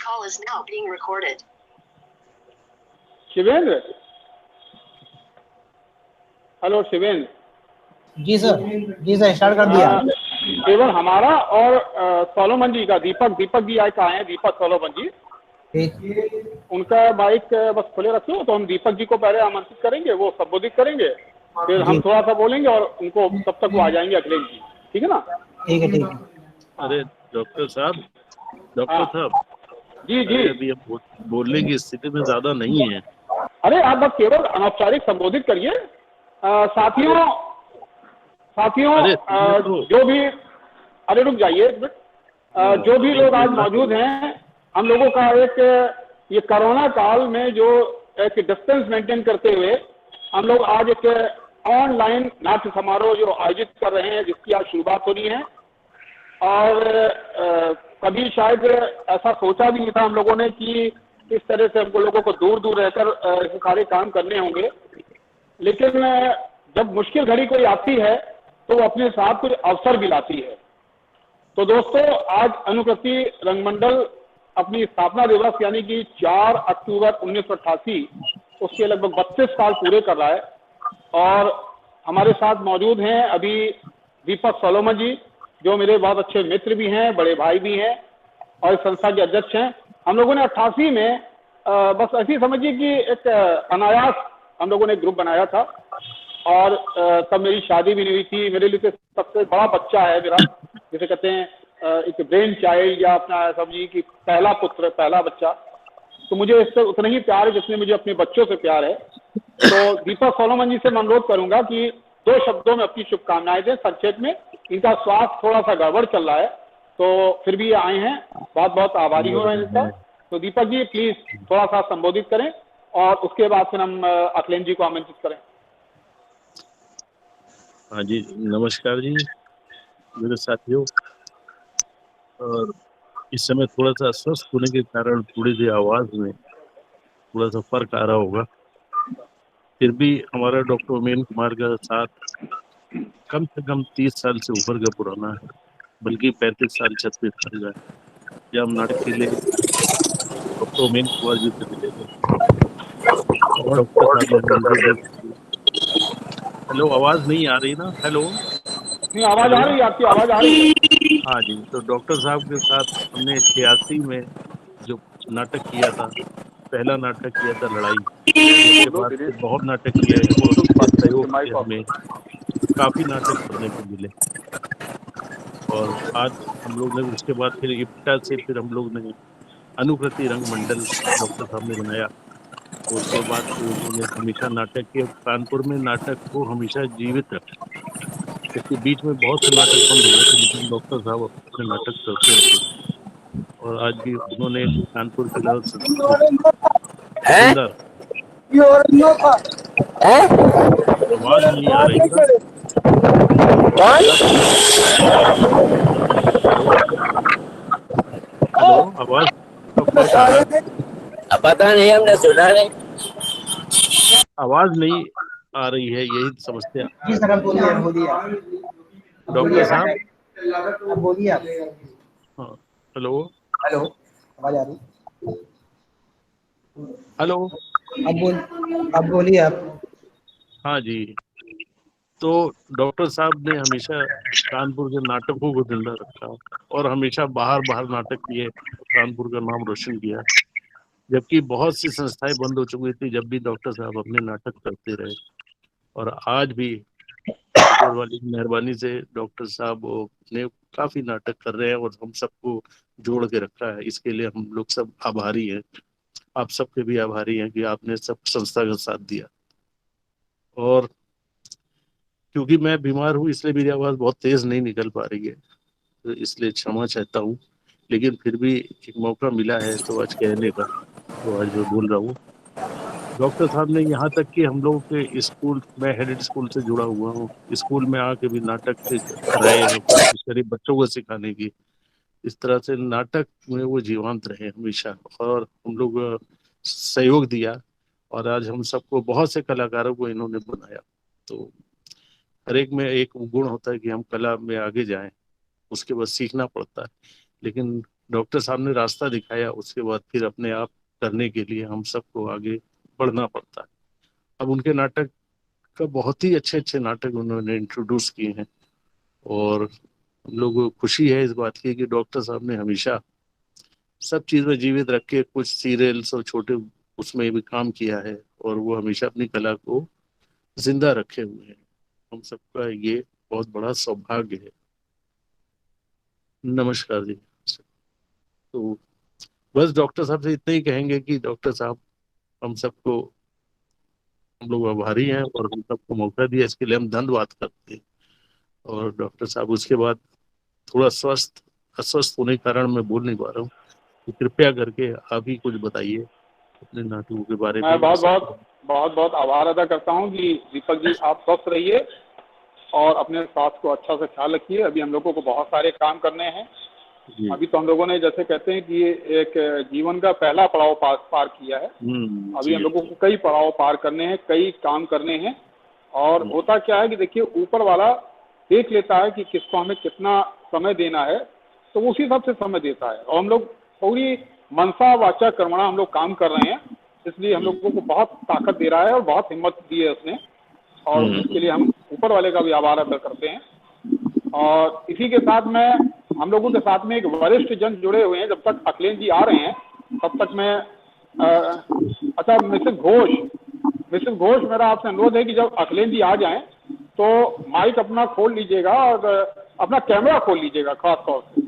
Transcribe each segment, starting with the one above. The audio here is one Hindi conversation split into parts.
call is now being recorded. Shivendra, hello Shivendra. जी सर स्टार्ट कर दिया। केवल हमारा और सोलोमन जी का, दीपक जी आए आए हैं, दीपक सोलोमन जी, उनका माइक बस खुले रखो तो हम दीपक जी को पहले आमंत्रित करेंगे, वो संबोधित करेंगे, फिर हम थोड़ा सा बोलेंगे और उनको तब तक वो आ जाएंगे अखिलेश जी, ठीक है ना? ठीक है। अरे डॉक्टर साहब जी जी, अभी अब बोलने की स्थिति में ज्यादा नहीं है। अरे आप बस केवल अनौपचारिक संबोधित करिए। साथियों जो भी, अरे रुक जाइए एक मिनट। जो भी लोग आज मौजूद हैं, हम लोगों का एक ये कोरोना काल में जो एक डिस्टेंस मेंटेन करते हुए हम लोग आज एक ऑनलाइन नाट्य समारोह जो आयोजित कर रहे हैं, जिसकी आज शुरुआत हो रही है। और कभी शायद ऐसा सोचा भी नहीं था हम लोगों ने कि इस तरह से हमको लोगों को दूर दूर रहकर ऐसे सारे काम करने होंगे, लेकिन जब मुश्किल घड़ी कोई आती है तो वो अपने साथ कुछ अवसर भी लाती है। तो दोस्तों, आज अनुकृति रंगमंडल अपनी स्थापना दिवस यानी कि 4 अक्टूबर 1988, उसके लगभग 32 साल पूरे कर रहा है। और हमारे साथ मौजूद हैं अभी दीपक सोलोमन जी, जो मेरे बहुत अच्छे मित्र भी हैं, बड़े भाई भी हैं और इस संस्था के अध्यक्ष हैं। हम लोगों ने 88 में बस ऐसी समझिए कि एक अनायास हम लोगों ने एक ग्रुप बनाया था, और तब मेरी शादी भी नहीं हुई थी। मेरे लिए सबसे बड़ा बच्चा है मेरा, जिसे कहते हैं एक ब्रेन चाइल्ड, या अपना समझिए कि पहला पुत्र, पहला बच्चा। तो मुझे इससे उतना ही प्यार है जितने मुझे अपने बच्चों से प्यार है। तो दीपक सोलोमन जी से मैं अनुरोध करूंगा कि 2 शब्दों में अपनी शुभकामनाएं दें संक्षेप में। इनका स्वास्थ्य थोड़ा सा गड़बड़ चल रहा है, तो फिर भी ये आए हैं, बहुत बहुत आभारी हो रहे हैं इनका। तो दीपक जी प्लीज थोड़ा सा संबोधित करें, और उसके बाद फिर हम अखिलेश जी को आमंत्रित करें। हाँ जी, नमस्कार जी मेरे साथियों। और इस समय थोड़ा सा अस्वस्थ होने के कारण थोड़ी सी आवाज में थोड़ा सा फर्क आ रहा होगा, फिर भी हमारा डॉक्टर उमेन कुमार का साथ कम से कम 30 साल से ऊपर का पुराना है, बल्कि 35 साल 36 साल का है। जब हम नाटक के लिए डॉक्टर उमेन कुमार जी से मिले थे, डॉक्टर साहब ने मुझे हेलो, आवाज नहीं आ रही ना? हेलो, नहीं, आवाज आ रही है, आपकी आवाज आ रही है। हाँ जी। तो डॉक्टर साहब के साथ हमने 86 में जो नाटक किया था, पहला नाटक किया था लड़ाई, उसके बाद फिर बहुत नाटक किए और उनके सहयोग से हमें काफी नाटक करने को मिले। और आज हम लोग ने उसके बाद फिर इप्टा से फिर हम लोग ने अनुकृति रंग मंडल डॉक्टर साहब ने बनाया। उसके बाद फिर उन्होंने हमेशा नाटक के कानपुर में नाटक को हमेशा जीवित रखा, क्योंकि बीच में बहुत से नाटक बंद हो गए थे, लेकिन डॉक्टर साहब अपने नाटक करते रहे। और आज भी उन्होंने कानपुर के लाल सुंदर, आवाज नहीं आ रही ना? हेलो हेलो, आवाज का फर्क आ रहा है। पता नहीं, हमने सुना नहीं। आवाज नहीं आ रही है, यही समस्या। जी सर, अब बोलिए डॉक्टर साहब अब बोलिए आप। हाँ, हेलो हेलो, आवाज आ रही? हेलो, अब बोलिए आप। हाँ जी। तो डॉक्टर साहब ने हमेशा कानपुर के नाटकों को जिंदा रखा और हमेशा बाहर नाटक किए, कानपुर का नाम रोशन किया। जबकि बहुत सी संस्थाएं बंद हो चुकी थी, जब भी डॉक्टर साहब अपने नाटक करते रहे। और आज भी ऊपर वाली की मेहरबानी से डॉक्टर साहब ने काफी नाटक कर रहे हैं और हम सबको जोड़ के रखा है। इसके लिए हम लोग सब आभारी हैं। आप सबके भी आभारी हैं कि आपने सब संस्था का साथ दिया। और क्योंकि मैं बीमार हूँ, इसलिए मेरी आवाज बहुत तेज नहीं निकल पा रही है, तो इसलिए क्षमा चाहता हूँ। लेकिन फिर भी एक मौका मिला है तो आज कहने का, तो आज मैं बोल रहा हूँ। डॉक्टर साहब ने यहाँ तक कि हम लोगों के स्कूल, मैं हेडेड स्कूल से जुड़ा हुआ हूँ, स्कूल में आके भी नाटक कराए हैं, कोशिश करी बच्चों को सिखाने की। इस तरह से नाटक में वो जीवंत रहे हमेशा, और हम लोग सहयोग दिया। और आज हम सबको, बहुत से कलाकारों को इन्होंने बनाया। तो हर एक में एक गुण होता है कि हम कला में आगे जाएं, उसके बाद सीखना पड़ता है। लेकिन डॉक्टर साहब ने रास्ता दिखाया, उसके बाद फिर अपने आप करने के लिए हम सबको आगे बढ़ना पड़ता है। अब उनके नाटक का बहुत ही अच्छे अच्छे नाटक उन्होंने इंट्रोड्यूस किए हैं, और हम लोगों को खुशी है इस बात की कि डॉक्टर साहब ने हमेशा सब चीज में जीवित रख के कुछ सीरियल्स और छोटे उसमें भी काम किया है, और वो हमेशा अपनी कला को जिंदा रखे हुए हैं। हम सबका ये बहुत बड़ा सौभाग्य है। नमस्कार जी। तो बस डॉक्टर साहब से इतना ही कहेंगे कि डॉक्टर साहब, हम सबको, हम लोग आभारी हैं और हम सबको मौका दिया इसके लिए हम धन्यवाद करते हैं। और डॉक्टर साहब उसके बाद थोड़ा अस्वस्थ होने के कारण मैं बोल नहीं पा रहा हूँ, तो कृपया करके आप ही कुछ बताइए अपने नाटकों के बारे मैं में। बहुत बहुत आभार अदा करता हूँ कि दीपक जी आप स्वस्थ रहिए और अपने स्वास्थ्य को अच्छा से ख्याल रखिए। अभी हम लोगों को बहुत सारे काम करने हैं। जी। अभी तो हम लोगों ने जैसे कहते हैं कि ये एक जीवन का पहला पड़ाव पार किया है। अभी हम लोगों को कई पड़ाव पार करने हैं, कई काम करने हैं। और होता क्या है कि देखिए, ऊपर वाला देख लेता है कि किसको हमें कितना समय देना है, तो उसी हिसाब से समय देता है। और हम लोग पूरी मनसा वाचा कर्मणा हम लोग काम कर रहे हैं, इसलिए हम लोगों को बहुत ताकत दे रहा है और बहुत हिम्मत दी है उसने, और इसके लिए हम ऊपर वाले का भी आभार अदा करते हैं। और इसी के साथ में हम लोगों के साथ में एक वरिष्ठ जन जुड़े हुए हैं। जब तक अखिलेश जी आ रहे हैं तब तक मैं अच्छा, मिसेस घोष, मेरा आपसे अनुरोध है कि जब अखिलेश जी आ जाएं तो माइक अपना खोल लीजिएगा और अपना कैमरा खोल लीजिएगा खास तौर से।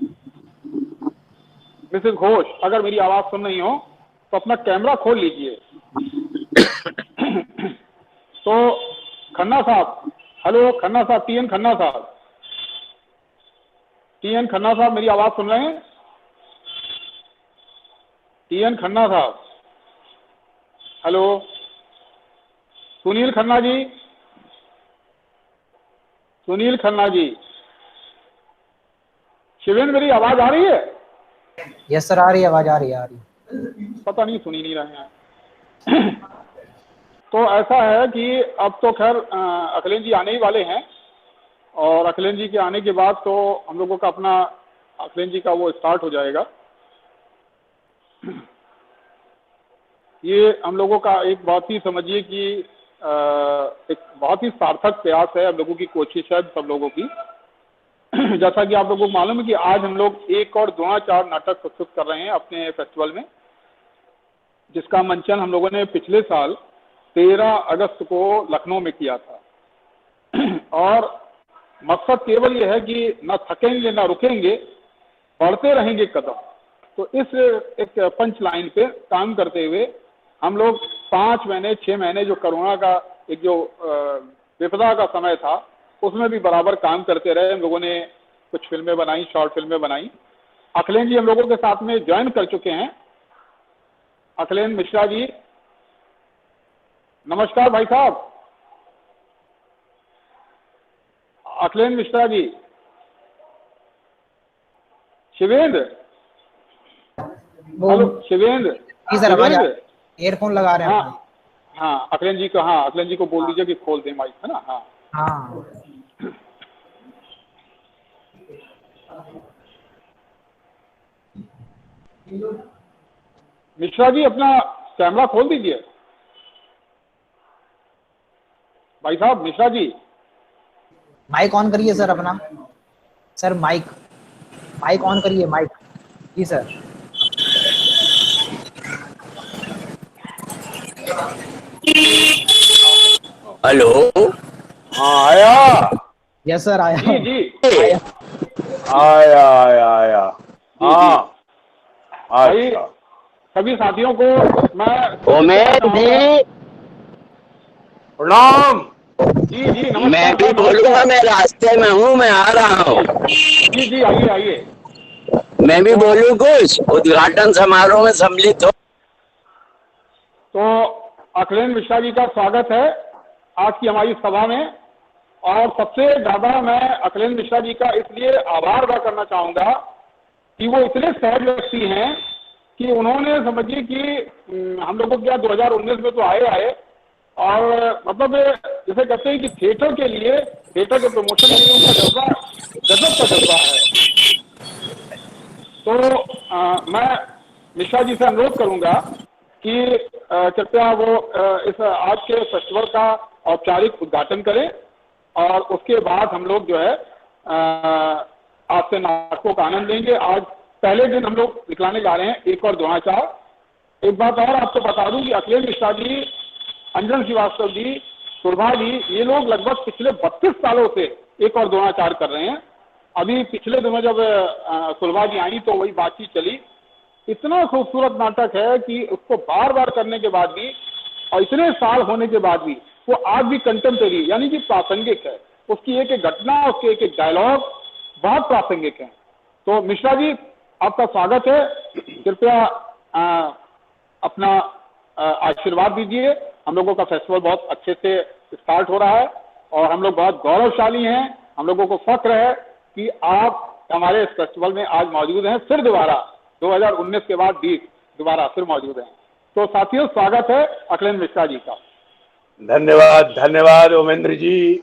मिसेस घोष, अगर मेरी आवाज सुन रही हो तो अपना कैमरा खोल लीजिए। तो खन्ना साहब, हेलो खन्ना साहब, टीएन खन्ना साहब, मेरी आवाज सुन रहे हैं? टीएन खन्ना साहब, हेलो, सुनील खन्ना जी, शिवेंद्र, मेरी आवाज आ रही है? यस सर, आ रही है, आवाज आ रही है। पता नहीं, सुनी नहीं रहे हैं। तो ऐसा है कि अब तो खैर अखिलेश जी आने ही वाले हैं, और अखिलेश जी के आने के बाद तो हम लोगों का अपना अखिलेश जी का वो स्टार्ट हो जाएगा। ये हम लोगों का एक बहुत ही, समझिए कि एक बहुत ही सार्थक प्रयास है, हम लोगों की कोशिश है सब लोगों की। जैसा कि आप लोगों को मालूम है कि आज हम लोग एक और द्रोणाचार्य नाटक प्रस्तुत कर रहे हैं अपने फेस्टिवल में, जिसका मंचन हम लोगों ने पिछले साल 13 अगस्त को लखनऊ में किया था। और मकसद केवल ये है कि न थकेंगे न रुकेंगे, बढ़ते रहेंगे कदम। तो इस एक पंच लाइन पे काम करते हुए हम लोग 5 महीने 6 महीने जो कोरोना का एक जो विपदा का समय था, उसमें भी बराबर काम करते रहे। हम लोगों ने कुछ फिल्में बनाई, शॉर्ट फिल्में बनाई। अखिलेश जी हम लोगों के साथ में ज्वाइन कर चुके हैं। अखिलेश मिश्रा जी, नमस्कार भाई साहब। अखिलेश मिश्रा जी, शिवेंद्र, हेलो शिवेंद्र जी सर, आवाज ईयरफोन लगा रहे हैं। हाँ, अखिलेश जी को, हाँ अखिलेश जी को बोल दीजिए कि खोल दे माइक, है ना? हाँ। मिश्रा जी, अपना कैमरा खोल दीजिए। भाई साहब, मिश्रा जी, माइक ऑन करिए सर अपना। सर माइक ऑन करिए, माइक। जी सर। हेलो। हाँ आया? यस सर, आया। जी जी, आया। हाँ, भाई सभी साथियों को मैं उमेद जी, प्रणाम। जी जी, नमस्कार। मैं भी बोलूंगा, मैं रास्ते में हूँ, मैं आ रहा हूँ। जी जी, आइए। मैं भी बोलूँ कुछ, उद्घाटन समारोह में सम्मिलित हो। तो अखिलेश मिश्रा जी का स्वागत है आज की हमारी सभा में। और सबसे ज्यादा मैं अखिलेश मिश्रा जी का इसलिए आभार अदा करना चाहूंगा कि वो इतने सहज व्यक्ति हैं कि उन्होंने, समझिए कि हम लोगों क्या 2019 में तो आए और मतलब जैसे कहते हैं कि थिएटर के प्रमोशन के लिए उनका जज्बा गजब का जज्बा है। तो मैं मिश्रा जी से अनुरोध करूंगा कि कृपया वो इस आज के फेस्टिवल का औपचारिक उद्घाटन करें और उसके बाद हम लोग जो है आज से नाटकों का आनंद लेंगे। आज पहले दिन हम लोग दिखलाने जा रहे हैं एक और द्रोणाचार। एक बात और आपको बता दूं कि अखिलेश मिश्रा जी, अंजन श्रीवास्तव जी, सुरभा जी, ये लोग लगभग पिछले 32 सालों से एक और द्रोणाचार कर रहे हैं। अभी पिछले दिनों जब सुरभा जी आई तो वही बातचीत चली। इतना खूबसूरत नाटक है कि उसको बार बार करने के बाद भी और इतने साल होने के बाद भी वो आज भी कंटेम्परेरी यानी कि प्रासंगिक है। उसकी एक एक घटना, उसके एक एक डायलॉग बहुत प्रासंगिक है। तो मिश्रा जी, आपका स्वागत है। कृपया अपना आशीर्वाद दीजिए। हम लोगों का फेस्टिवल बहुत अच्छे से स्टार्ट हो रहा है और हम लोग बहुत गौरवशाली हैं। हम लोगों को फक्र है कि आप हमारे इस फेस्टिवल में आज मौजूद हैं, फिर दोबारा 2019 के बाद भी दोबारा फिर मौजूद हैं। तो साथियों, स्वागत है अखिलेश मिश्रा जी का। धन्यवाद, धन्यवाद उमेंद्र जी,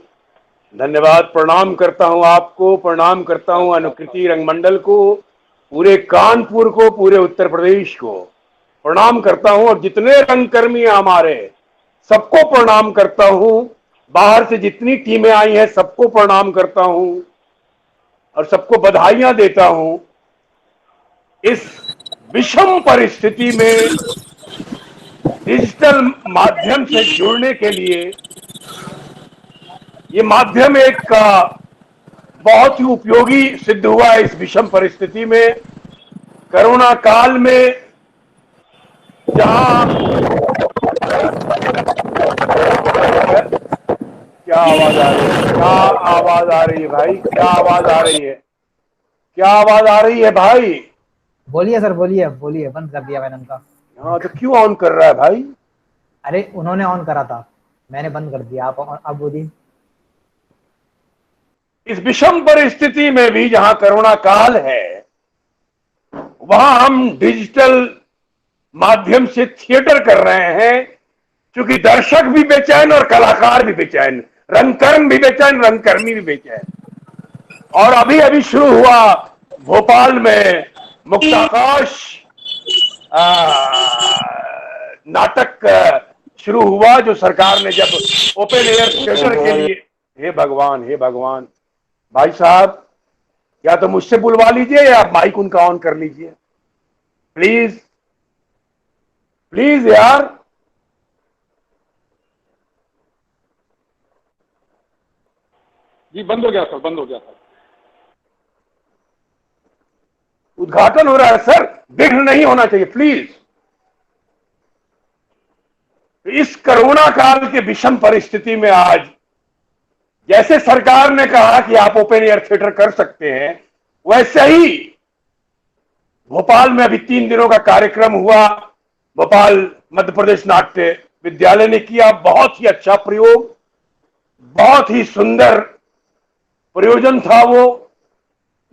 धन्यवाद। प्रणाम करता हूं आपको, प्रणाम करता हूं अनुकृति रंगमंडल को, पूरे कानपुर को, पूरे उत्तर प्रदेश को प्रणाम करता हूं और जितने रंगकर्मी हैं हमारे सबको प्रणाम करता हूं। बाहर से जितनी टीमें आई हैं सबको प्रणाम करता हूं और सबको बधाइयां देता हूं। इस विषम परिस्थिति में डिजिटल माध्यम से जुड़ने के लिए ये माध्यम एक बहुत ही उपयोगी सिद्ध हुआ है। इस विषम परिस्थिति में, कोरोना काल में, जहां क्या आवाज आ रही है, क्या आवाज आ रही है भाई, क्या आवाज आ रही है, क्या आवाज आ रही है भाई? बोलिए सर, बोलिए बोलिए। बंद कर दिया मैंने उनका। हाँ तो क्यों ऑन कर रहा है भाई? अरे उन्होंने ऑन करा था, मैंने बंद कर दिया। आप बोलिए। इस विषम परिस्थिति में भी जहां कोरोना काल है, वहां हम डिजिटल माध्यम से थिएटर कर रहे हैं, क्योंकि दर्शक भी बेचैन और कलाकार भी बेचैन, रंगकर्म भी बेचैन, रंगकर्मी भी बेचैन। और अभी अभी शुरू हुआ भोपाल में मुक्ताकाश नाटक शुरू हुआ, जो सरकार ने जब ओपन एयर थिएटर के लिए, हे भगवान, हे भगवान, भाई साहब या तो मुझसे बुलवा लीजिए या आप माइक उनका ऑन कर लीजिए, प्लीज प्लीज यार। जी बंद हो गया सर, बंद हो गया सर। उद्घाटन हो रहा है सर, विघ्न नहीं होना चाहिए प्लीज। इस कोरोना काल के विषम परिस्थिति में आज जैसे सरकार ने कहा कि आप ओपन एयर थिएटर कर सकते हैं, वैसे ही भोपाल में अभी 3 दिनों का कार्यक्रम हुआ। भोपाल मध्य प्रदेश नाट्य विद्यालय ने किया, बहुत ही अच्छा प्रयोग, बहुत ही सुंदर प्रयोजन था वो।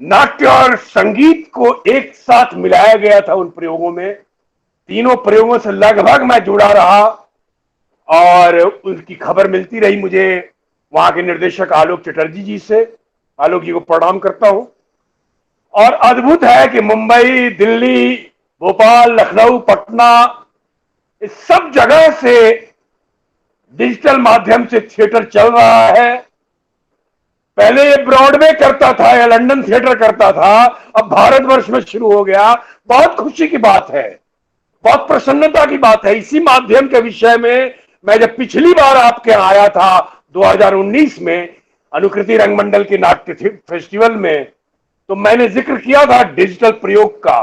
नाट्य और संगीत को एक साथ मिलाया गया था उन प्रयोगों में। तीनों प्रयोगों से लगभग मैं जुड़ा रहा और उनकी खबर मिलती रही मुझे वहां के निर्देशक आलोक चटर्जी जी से। आलोक जी को प्रणाम करता हूं। और अद्भुत है कि मुंबई, दिल्ली, भोपाल, लखनऊ, पटना, इस सब जगह से डिजिटल माध्यम से थिएटर चल रहा है। पहले ये ब्रॉडवे करता था या लंदन थिएटर करता था, अब भारतवर्ष में शुरू हो गया। बहुत खुशी की बात है, बहुत प्रसन्नता की बात है। इसी माध्यम के विषय में मैं जब पिछली बार आपके यहाँ आया था 2019 में अनुकृति रंगमंडल के नाट्य फेस्टिवल में, तो मैंने जिक्र किया था डिजिटल प्रयोग का।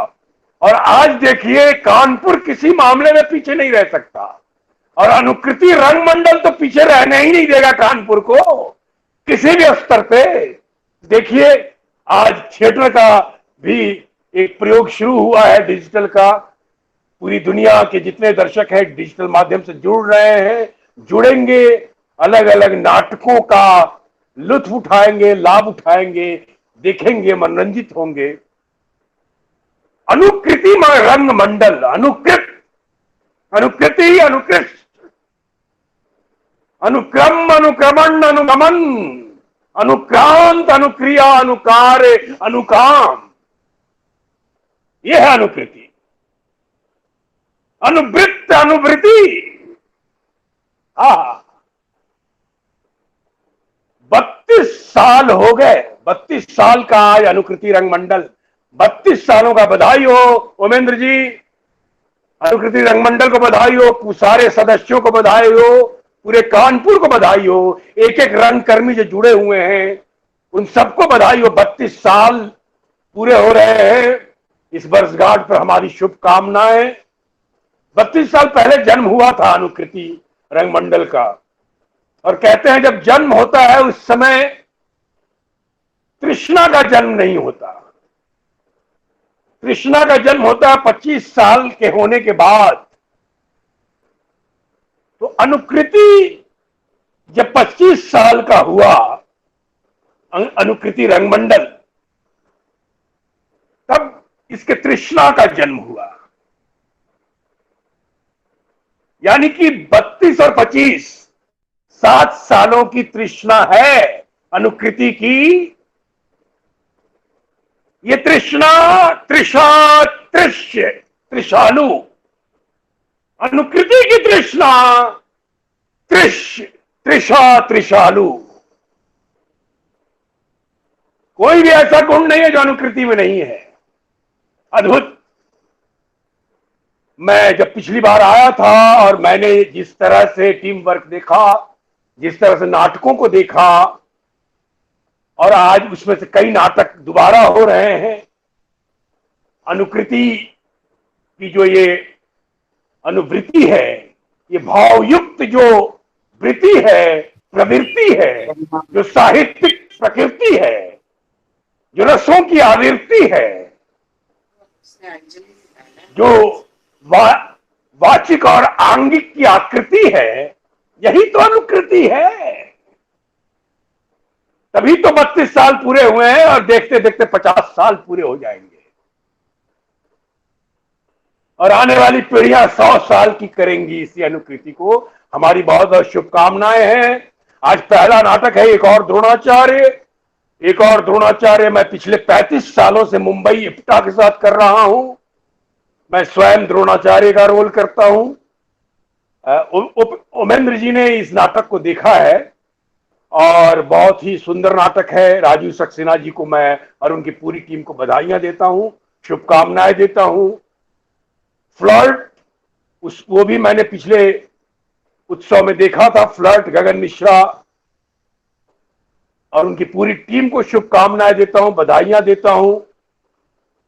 और आज देखिए, कानपुर किसी मामले में पीछे नहीं रह सकता और अनुकृति रंगमंडल तो पीछे रहने ही नहीं देगा कानपुर को किसी भी स्तर पे। देखिए, आज थिएटर का भी एक प्रयोग शुरू हुआ है डिजिटल का। पूरी दुनिया के जितने दर्शक हैं डिजिटल माध्यम से जुड़ रहे हैं, जुड़ेंगे, अलग अलग नाटकों का लुत्फ उठाएंगे, लाभ उठाएंगे, देखेंगे, मनोरंजित होंगे। अनुकृति रंगमंडल, अनुकृति, अनुकृष्ट, अनुक्रम, अनुक्रमण, अनुगमन, अनुक्रांत, अनुक्रिया, अनुकार्य, अनुकाम। यह है अनुकृति, अनुवृत्त, अनुवृत्ति। 32 साल हो गए, 32 साल का आज अनुकृति रंगमंडल, 32 सालों का बधाई हो उमेंद्र जी, अनुकृति रंगमंडल को बधाई हो, सारे सदस्यों को बधाई हो, पूरे कानपुर को बधाई हो, एक एक रंगकर्मी जो जुड़े हुए हैं उन सबको बधाई हो। 32 साल पूरे हो रहे हैं, इस वर्षगांठ पर हमारी शुभकामनाएं। 32 साल पहले जन्म हुआ था अनुकृति रंगमंडल का, और कहते हैं जब जन्म होता है उस समय तृष्णा का जन्म नहीं होता, तृष्णा का जन्म होता है 25 साल के होने के बाद। तो अनुकृति जब 25 साल का हुआ, अनुकृति रंगमंडल, तब इसके तृष्णा का जन्म हुआ। यानी कि 32 और 25 7 सालों की तृष्णा है अनुकृति की। ये तृष्णा, तृषा, तृष्य, त्रिशालु, अनुकृति की तृष्णा, तृष्य, तृषा, त्रिशालु। कोई भी ऐसा गुण नहीं है जो अनुकृति में नहीं है। अद्भुत। मैं जब पिछली बार आया था और मैंने जिस तरह से टीम वर्क देखा, जिस तरह से नाटकों को देखा, और आज उसमें से कई नाटक दोबारा हो रहे हैं, अनुकृति की जो ये अनुवृत्ति है, ये भावयुक्त जो वृत्ति है, प्रवृत्ति है, जो साहित्यिक प्रकृति है, जो रसों की आवृत्ति है, जो वाचिक और आंगिक की आकृति है, यही तो अनुकृति है। तभी तो 32 साल पूरे हुए हैं और देखते देखते 50 साल पूरे हो जाएंगे, और आने वाली पीढ़ियां 100 साल की करेंगी इसी अनुकृति को। हमारी बहुत बहुत शुभकामनाएं हैं। आज पहला नाटक है एक और द्रोणाचार्य। एक और द्रोणाचार्य मैं पिछले 35 सालों से मुंबई इप्टा के साथ कर रहा हूं। मैं स्वयं द्रोणाचार्य का रोल करता हूं। उमेंद्र जी ने इस नाटक को देखा है और बहुत ही सुंदर नाटक है। राजू सक्सेना जी को मैं और उनकी पूरी टीम को बधाइयां देता हूं, शुभकामनाएं देता हूं। फ्लर्ट, वो भी मैंने पिछले उत्सव में देखा था। फ्लर्ट, गगन मिश्रा और उनकी पूरी टीम को शुभकामनाएं देता हूं, बधाइयां देता हूं।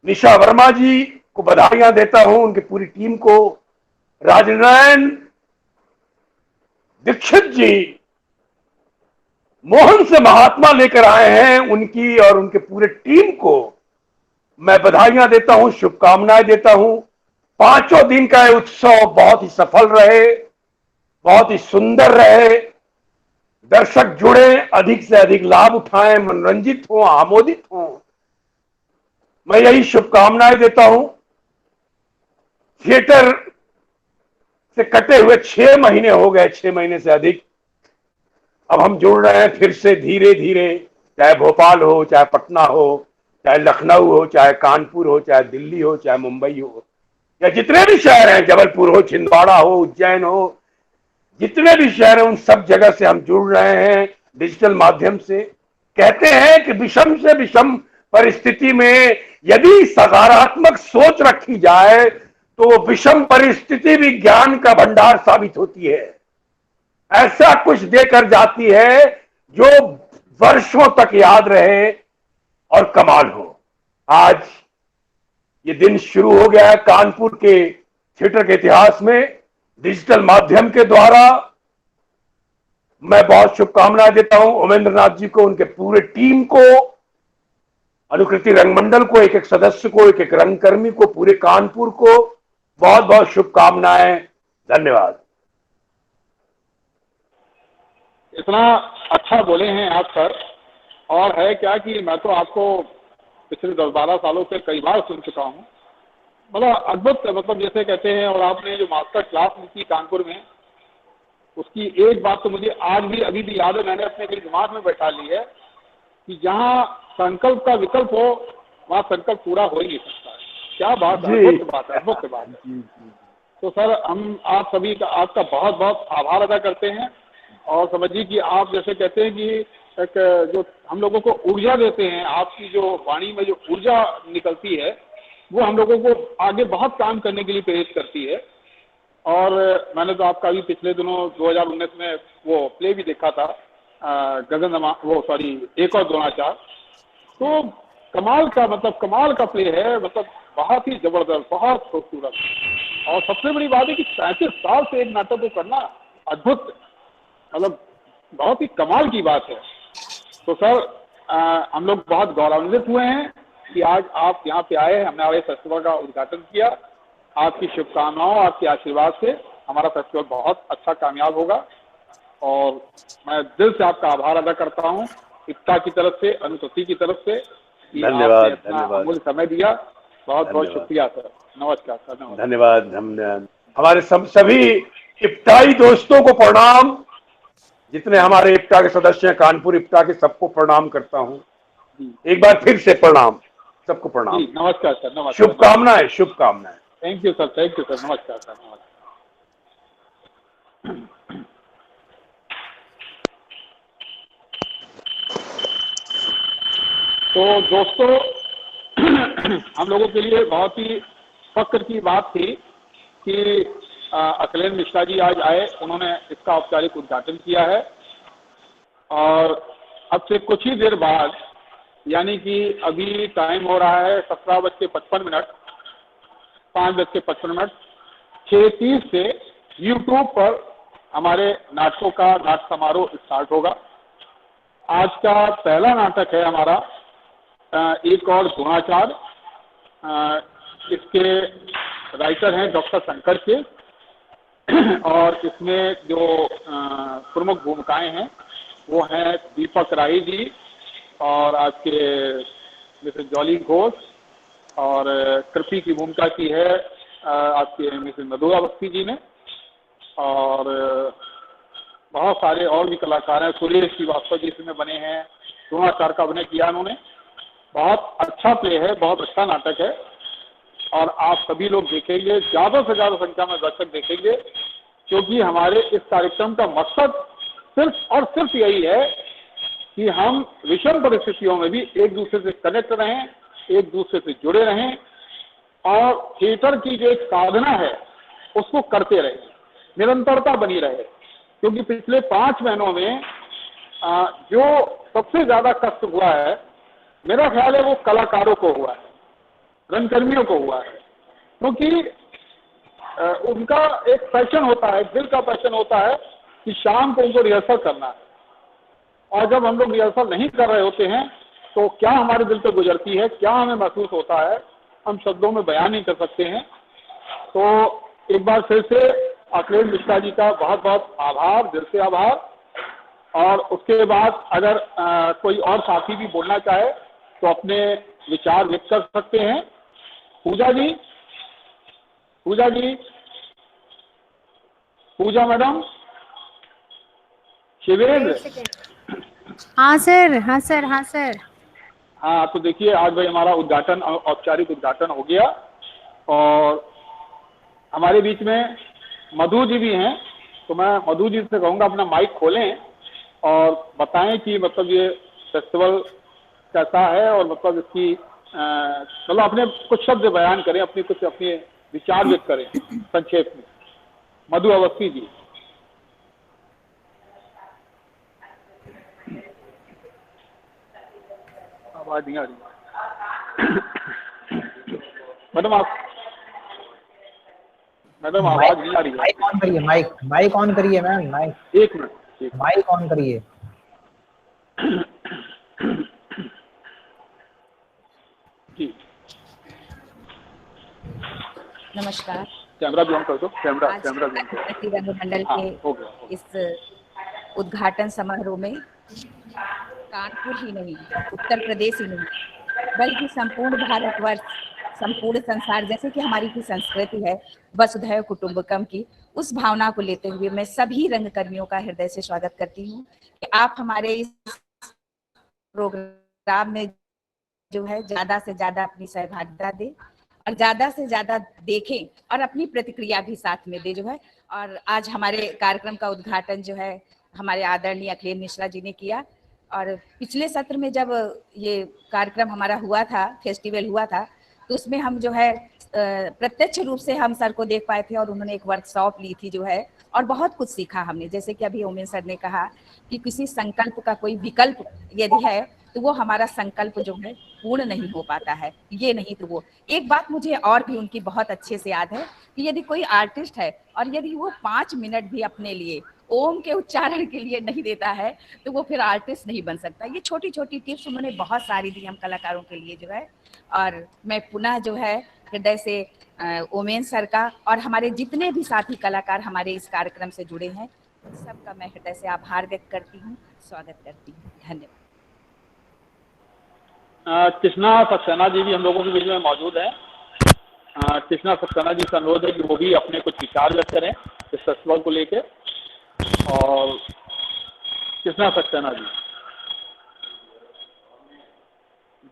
निशा वर्मा जी को बधाइयां देता हूं, उनकी पूरी टीम को। राजनारायण दीक्षित जी मोहन से महात्मा लेकर आए हैं, उनकी और उनके पूरे टीम को मैं बधाइयां देता हूं, शुभकामनाएं देता हूं। 5 दिन का यह उत्सव बहुत ही सफल रहे, बहुत ही सुंदर रहे। दर्शक जुड़े, अधिक से अधिक लाभ उठाएं, मनोरंजित हों, आमोदित हों, मैं यही शुभकामनाएं देता हूं। थिएटर से कटे हुए 6 महीने हो गए, 6 महीने से अधिक। अब हम जुड़ रहे हैं फिर से धीरे धीरे, चाहे भोपाल हो, चाहे पटना हो, चाहे लखनऊ हो, चाहे कानपुर हो, चाहे दिल्ली हो, चाहे मुंबई हो, या जितने भी शहर हैं, जबलपुर हो, छिंदवाड़ा हो, उज्जैन हो, जितने भी शहर हैं, उन सब जगह से हम जुड़ रहे हैं डिजिटल माध्यम से। कहते हैं कि विषम से विषम परिस्थिति में यदि सकारात्मक सोच रखी जाए तो विषम परिस्थिति भी ज्ञान का भंडार साबित होती है। ऐसा कुछ देकर जाती है जो वर्षों तक याद रहे और कमाल हो। आज ये दिन शुरू हो गया है कानपुर के थिएटर के इतिहास में डिजिटल माध्यम के द्वारा। मैं बहुत शुभकामनाएं देता हूं उमेंद्र नाथ जी को, उनके पूरे टीम को, अनुकृति रंगमंडल को, एक एक सदस्य को, एक एक रंगकर्मी को, पूरे कानपुर को बहुत बहुत शुभकामनाएं। धन्यवाद। इतना अच्छा बोले हैं आप सर। और है क्या कि मैं तो आपको पिछले 10-12 सालों से कई बार सुन चुका हूँ। मतलब अद्भुत, मतलब जैसे कहते हैं, और आपने जो मास्टर क्लास ली थी कानपुर में, उसकी एक बात तो मुझे आज भी अभी भी याद है, मैंने अपने कई दिमाग में बैठा ली है कि जहाँ संकल्प का विकल्प हो वहाँ संकल्प पूरा हो ही नहीं सकता है। क्या बात है, जी। अद्भुत बात है, अद्भुत बात है। तो सर हम आप सभी का आपका बहुत बहुत आभार अदा करते हैं। और समझिए कि आप जैसे कहते हैं कि एक जो हम लोगों को ऊर्जा देते हैं, आपकी जो वाणी में जो ऊर्जा निकलती है वो हम लोगों को आगे बहुत काम करने के लिए प्रेरित करती है। और मैंने तो आपका भी पिछले दिनों 2019 में वो प्ले भी देखा था, वो सॉरी एक और द्रोणाचार। तो कमाल का मतलब कमाल का प्ले है, मतलब बहुत ही जबरदस्त, बहुत खूबसूरत। और सबसे बड़ी बात है कि 35 साल से एक नाटक को करना अद्भुत, मतलब बहुत ही कमाल की बात है। तो सर हम लोग बहुत गौरवान्वित हुए हैं कि आज आप यहाँ पे आए, हमने हमारे फेस्टिवल का उद्घाटन किया। आपकी शुभकामनाओं, आपके आशीर्वाद से हमारा फेस्टिवल बहुत अच्छा कामयाब होगा। और मैं दिल से आपका आभार अदा करता हूँ, इफ्ता की तरफ से, अनुसूची की तरफ से, कि धन्यवाद, आपने इतना धन्यवाद। अमूल्य समय दिया। बहुत बहुत धन्यवाद। शुक्रिया सर। नमस्कार सर। नमस्कार। धन्यवाद। धन्यवाद। हमारे सभी इफ्ताई दोस्तों को प्रणाम, जितने हमारे इफ्ता के सदस्य हैं, कानपुर इफ्ता के, सबको प्रणाम करता हूं। जी एक बार फिर से प्रणाम, सबको प्रणाम। जी, नमस्कार सर। नमस्कार। शुभकामनाएं, शुभकामनाएं। Thank you sir, thank you sir. नमस्कार सर। नमस्कार। तो दोस्तों हम लोगों के लिए बहुत ही फक्र की बात थी कि अखिलेश मिश्रा जी आज आए, उन्होंने इसका औपचारिक उद्घाटन किया है। और अब से कुछ ही देर बाद, यानी कि अभी टाइम हो रहा है 17:55, 5:55, 6:30 से यूट्यूब पर हमारे नाटकों का नाट्य समारोह स्टार्ट होगा। आज का पहला नाटक है हमारा एक और द्रोणाचार। इसके राइटर हैं डॉक्टर शंकर के, और इसमें जो प्रमुख भूमिकाएं हैं वो हैं दीपक राय जी और आपके मिसेस जॉली घोष, और कृपी की भूमिका की है आपके मिसेस मधुरा बख्शी जी ने। और बहुत सारे और भी कलाकार हैं, सुरेश श्रीवास्तव जी इसमें बने हैं, द्रोणाचार का अभिनय किया उन्होंने। बहुत अच्छा प्ले है, बहुत अच्छा नाटक है, और आप सभी लोग देखेंगे, ज़्यादा से ज़्यादा संख्या में दर्शक देखेंगे, क्योंकि हमारे इस कार्यक्रम का मकसद सिर्फ और सिर्फ यही है कि हम विषम परिस्थितियों में भी एक दूसरे से कनेक्ट रहें, एक दूसरे से जुड़े रहें, और थिएटर की जो एक साधना है उसको करते रहें, निरंतरता बनी रहे। क्योंकि पिछले 5 महीनों में जो सबसे ज़्यादा कष्ट हुआ है, मेरा ख्याल है वो कलाकारों को हुआ है, रंगकर्मियों को हुआ है। क्योंकि उनका एक पैशन होता है, दिल का पैशन होता है कि शाम को उनको रिहर्सल करना है, और जब हम लोग रिहर्सल नहीं कर रहे होते हैं तो क्या हमारे दिल पे गुजरती है, क्या हमें महसूस होता है, हम शब्दों में बयान नहीं कर सकते हैं। तो एक बार फिर से अखिलेश मिश्रा जी का बहुत बहुत आभार, दिल से आभार। और उसके बाद अगर कोई और साथी भी बोलना चाहे तो अपने विचार व्यक्त कर सकते हैं। पूजा जी, पूजा जी, पूजा मैडम, शिवेंद्र। हाँ सर, हाँ सर, हाँ सर। हाँ, तो देखिए आज भाई हमारा उद्घाटन, औपचारिक उद्घाटन हो गया, और हमारे बीच में मधु जी भी हैं। तो मैं मधु जी से कहूँगा अपना माइक खोलें और बताएं कि मतलब ये फेस्टिवल कैसा है, और मतलब इसकी मतलब अपने कुछ शब्द बयान करें, अपने विचार व्यक्त करें संक्षेप में। मधु अवस्थी जी। आवाज नहीं आ रही मैडम, मैडम आवाज नहीं आ रही है। माइक ऑन करिए, माइक ऑन करिए मैम, माइक, एक मिनट, माइक ऑन करिए। जी, नमस्कार। कैमरा भी ऑन कर दो, कैमरा आज भी ऑन कर दो। भारतीय रंग मंडल हाँ, के हो गया, हो गया। इस उद्घाटन समारोह में कानपुर ही नहीं, उत्तर प्रदेश ही नहीं, बल्कि संपूर्ण भारतवर्ष, संपूर्ण संसार, जैसे कि हमारी की संस्कृति है वसुधैव कुटुंबकम की, उस भावना को लेते हुए मैं सभी रंगकर्मियों का हृदय से स्वागत करती हूँ कि आप हमारे इस प्रोग्राम में जो है ज्यादा से ज्यादा अपनी सहभागिता दें और ज्यादा से ज्यादा देखें और अपनी प्रतिक्रिया भी साथ में दे जो है। और आज हमारे कार्यक्रम का उद्घाटन जो है हमारे आदरणीय अखिलेश मिश्रा जी ने किया। और पिछले सत्र में जब ये कार्यक्रम हमारा हुआ था, फेस्टिवल हुआ था, तो उसमें हम जो है प्रत्यक्ष रूप से हम सर को देख पाए थे और उन्होंने एक वर्कशॉप ली थी जो है, और बहुत कुछ सीखा हमने। जैसे कि अभी ओमेन सर ने कहा कि किसी संकल्प का कोई विकल्प यदि है तो वो हमारा संकल्प जो है पूर्ण नहीं हो पाता है, ये नहीं तो वो। एक बात मुझे और भी उनकी बहुत अच्छे से याद है कि यदि कोई आर्टिस्ट है और यदि वो 5 मिनट भी अपने लिए ओम के उच्चारण के लिए नहीं देता है तो वो फिर आर्टिस्ट नहीं बन सकता। ये छोटी छोटी टिप्स उन्होंने बहुत सारी दी हम कलाकारों के लिए जो है। और मैं पुनः जो है हृदय से ओमेन सर का और हमारे जितने भी साथी कलाकार हमारे इस कार्यक्रम से जुड़े हैं सबका मैं हृदय से आभार व्यक्त करती हूँ, स्वागत करती हूँ। धन्यवाद। कृष्णा सक्सेना जी भी हम लोगों के बीच में मौजूद है। कृष्णा सक्सेना जी से अनुरोध है कि वो भी अपने कुछ विचार व्यक्त करें इस फेस्टिवल को लेके। और कृष्णा सक्सेना जी,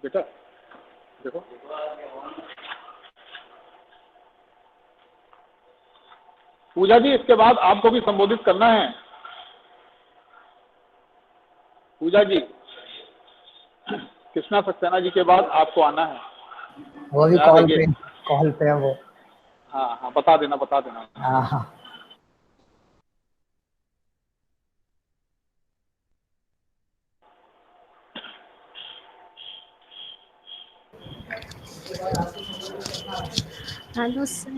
बेटा देखो, पूजा जी इसके बाद आपको भी संबोधित करना है। पूजा जी, कृष्णा सक्सेना जी के बाद आपको आना है। वो भी कॉल पे है वो। हाँ हाँ, बता देना। हाँ। Hello sir.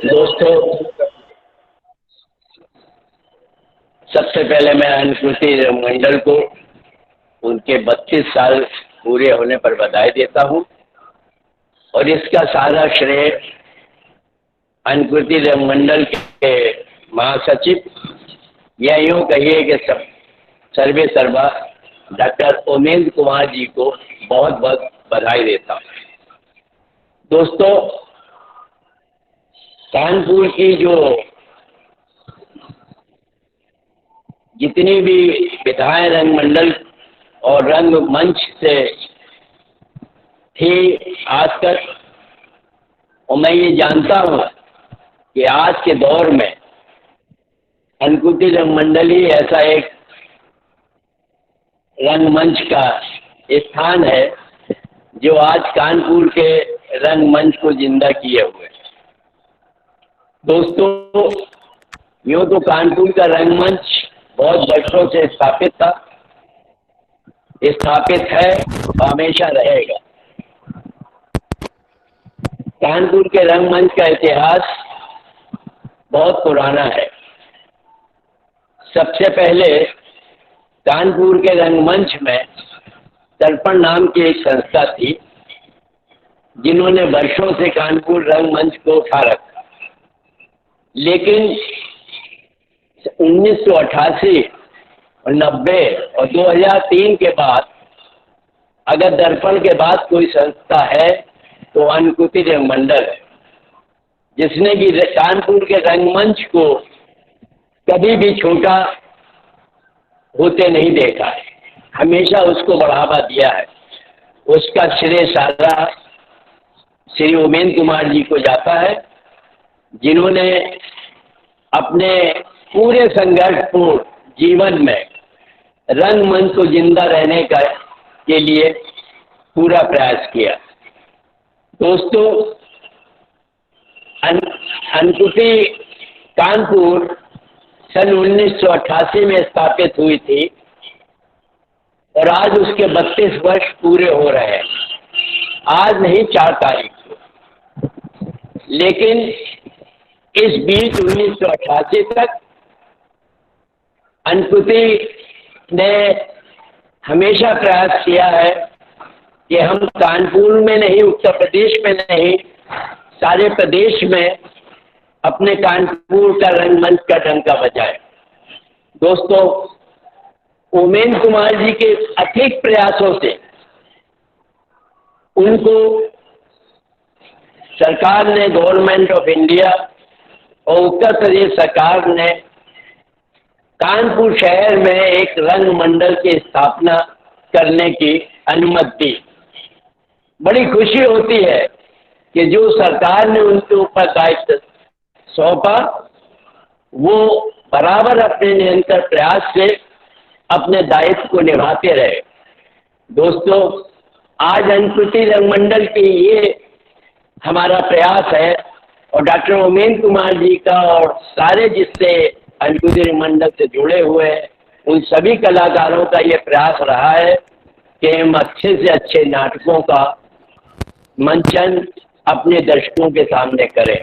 दोस्तों, सबसे पहले मैं अनुकृति मंडल को उनके 32 साल पूरे होने पर बधाई देता हूं और इसका सारा श्रेय अनुकृति मंडल के महासचिव या यूं कहिए कि सब सर्वे सर्वा डॉक्टर ओमेन कुमार जी को बहुत बहुत बधाई देता हूं। दोस्तों, कानपुर की जो जितनी भी विधाएं रंग मंडल और रंग मंच से थी आज तक, और मैं ये जानता हूं कि आज के दौर में अनुकृति रंग मंडल ही ऐसा एक रंगमंच का स्थान है जो आज कानपुर के रंगमंच को जिंदा किए हुए। दोस्तों, यूं तो कानपुर का रंगमंच बहुत वर्षों से स्थापित है और हमेशा रहेगा। कानपुर के रंगमंच का इतिहास बहुत पुराना है। सबसे पहले कानपुर के रंगमंच में दर्पण नाम की एक संस्था थी जिन्होंने वर्षों से कानपुर रंगमंच को उठा रखा, लेकिन 1988 और 90 और 2003 के बाद अगर दर्पण के बाद कोई संस्था है तो अनुकृति रंग मंडल है, जिसने कि कानपुर के रंगमंच को कभी भी छोटा होते नहीं देखा है, हमेशा उसको बढ़ावा दिया है। उसका श्रेय सारा श्री ओमेन कुमार जी को जाता है, जिन्होंने अपने पूरे संघर्षपूर्ण जीवन में रंगमंच को जिंदा रहने के लिए पूरा प्रयास किया। दोस्तों, अनुकृति कानपुर सन 1988 में स्थापित हुई थी और आज उसके 32 वर्ष पूरे हो रहे हैं। आज नहीं, 4 तारीख को। लेकिन इस बीच 1988 तक अनुकृति ने हमेशा प्रयास किया है कि हम कानपुर में नहीं, उत्तर प्रदेश में नहीं, सारे प्रदेश में अपने कानपुर का रंगमंच का डंका बजाए। दोस्तों, ओमेन कुमार जी के अथक प्रयासों से उनको सरकार ने, गवर्नमेंट ऑफ इंडिया और उत्तर प्रदेश सरकार ने कानपुर शहर में एक रंग मंडल की स्थापना करने की अनुमति दी। बड़ी खुशी होती है कि जो सरकार ने उनके ऊपर दायित्व सौंपा वो बराबर अपने निरंतर प्रयास से अपने दायित्व को निभाते रहे। दोस्तों, आज अनुसूचित रंगमंडल की ये हमारा प्रयास है और डॉक्टर उमेंद्र कुमार जी का और सारे जिससे अनुसूचित रंगमंडल से जुड़े हुए हैं उन सभी कलाकारों का ये प्रयास रहा है कि हम अच्छे से अच्छे नाटकों का मंचन अपने दर्शकों के सामने करें।